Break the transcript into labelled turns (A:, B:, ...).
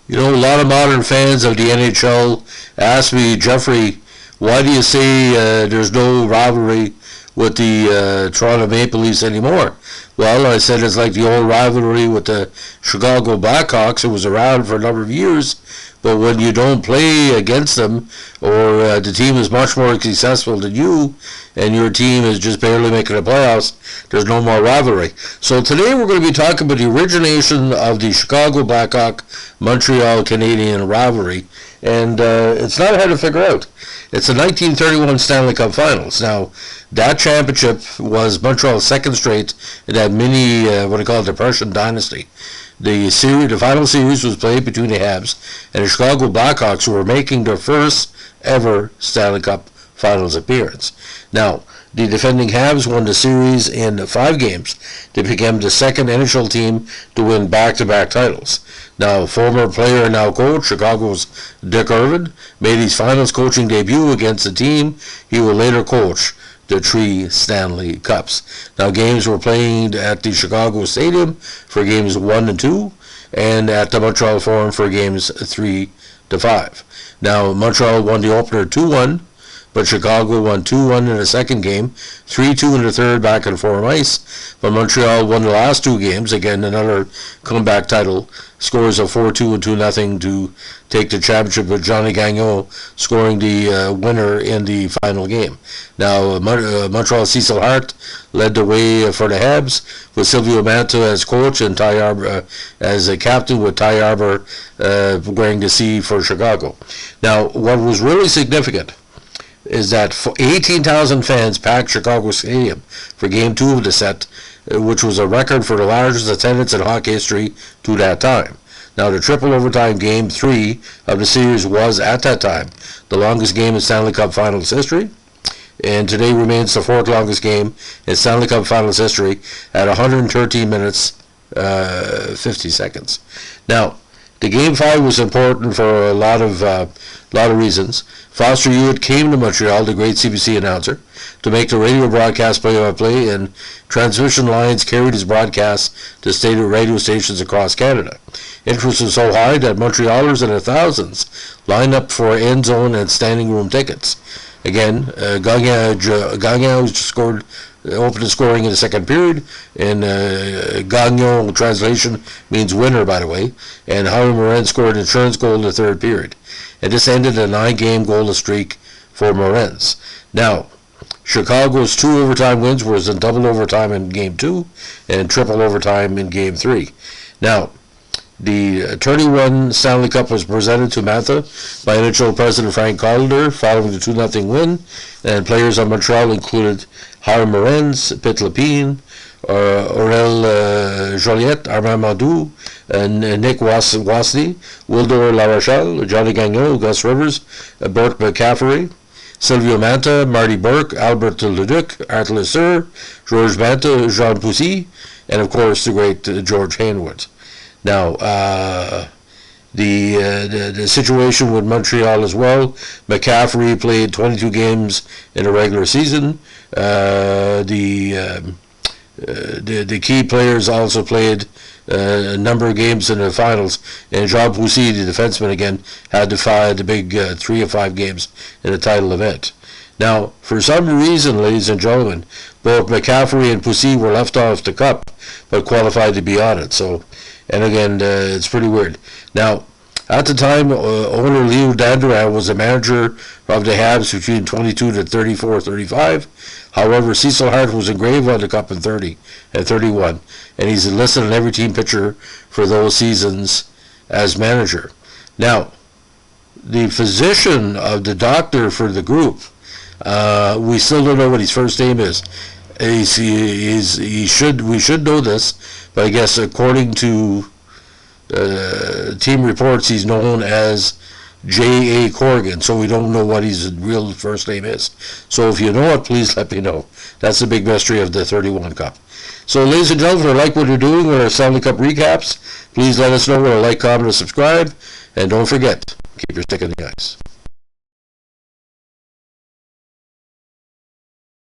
A: You know, a lot of modern fans of the NHL ask me, Jeffrey, why do you say there's no rivalry with the Toronto Maple Leafs anymore? Well, I said it's like the old rivalry with the Chicago Blackhawks. It was around for a number of years, but when you don't play against them, or the team is much more successful than you, and your team is just barely making the playoffs, there's no more rivalry. So today we're going to be talking about the origination of the Chicago Blackhawk Montreal Canadian rivalry, and it's not hard to figure out. It's the 1931 Stanley Cup Finals. Now, that championship was Montreal's second straight in that mini, what I call Depression dynasty. The final series was played between the Habs and the Chicago Blackhawks, who were making their first ever Stanley Cup Finals appearance. Now, the defending Habs won the series in 5 games. They became the second NHL team to win back-to-back titles. Now, former player and now coach, Chicago's Dick Irvin, made his finals coaching debut against the team he would later coach the 3 Stanley Cups. Now, games were played at the Chicago Stadium for games 1 and 2, and at the Montreal Forum for games 3 to 5. Now, Montreal won the opener 2-1, but Chicago won 2-1 in the second game, 3-2 in the third back on Forum ice. But Montreal won the last 2 games, again another comeback title, scores of 4-2 and 2-0 to take the championship, with Johnny Gagnon scoring the winner in the final game. Now, Montreal's Cecil Hart led the way for the Habs, with Silvio Manta as coach and Ty Arbor as a captain, with Ty Arbor wearing the C for Chicago. Now, what was really significant is that 18,000 fans packed Chicago Stadium for Game 2 of the set, which was a record for the largest attendance in hockey history to that time. Now, the triple overtime Game 3 of the series was, at that time, the longest game in Stanley Cup Finals history, and today remains the 4th longest game in Stanley Cup Finals history at 113 minutes, 50 seconds. Now, the Game 5 was important for a lot of reasons. Foster Hewitt came to Montreal, the great CBC announcer, to make the radio broadcast play-by-play, and transmission lines carried his broadcast to state radio stations across Canada. Interest was so high that Montrealers in the thousands lined up for end zone and standing room tickets. Again, Gagnon opened the scoring in the second period, and Gagnon translation means winner, by the way, and Howie Morin scored an insurance goal in the third period. And this ended a 9-game goalless streak for Morin's. Now, Chicago's 2 overtime wins was in double overtime in Game 2 and triple overtime in Game 3. Now, the 31 Stanley Cup was presented to Manta by NHL President Frank Calder following the 2-0 win, and players on Montreal included Howie Morenz, Pit Lepine, Aurel Joliette, Armand Madou, and Nick Wasney, Wildor LaRochelle, Johnny Gagnon, Gus Rivers, Burt McCaffrey, Silvio Manta, Marty Burke, Albert Leduc, Art Lesseur, Georges Manta, Jean Poussy, and of course the great George Haywood. Now, the situation with Montreal as well. McCaffrey played 22 games in a regular season. The key players also played a number of games in the finals, and Jean Poussy, the defenseman, again had to fight the big 3 of 5 games in the title event. Now, for some reason, ladies and gentlemen, both McCaffrey and Poussy were left off the cup, but qualified to be on it. So, and again, it's pretty weird. Now, at the time, owner Leo Dandurand was the manager of the Habs between 22 to 34, 35. However, Cecil Hart was engraved on the cup in 30 and 31, and he's enlisted on every team picture for those seasons as manager. Now, the physician of the doctor for the group, we still don't know what his first name is. We should know this, but I guess according to team reports, he's known as J.A. Corrigan, so we don't know what his real first name is. So if you know it, please let me know. That's the big mystery of the 31 Cup. So ladies and gentlemen, if you like what you're doing with our Stanley Cup recaps, please let us know with a like, comment, and subscribe. And don't forget, keep your stick in the ice.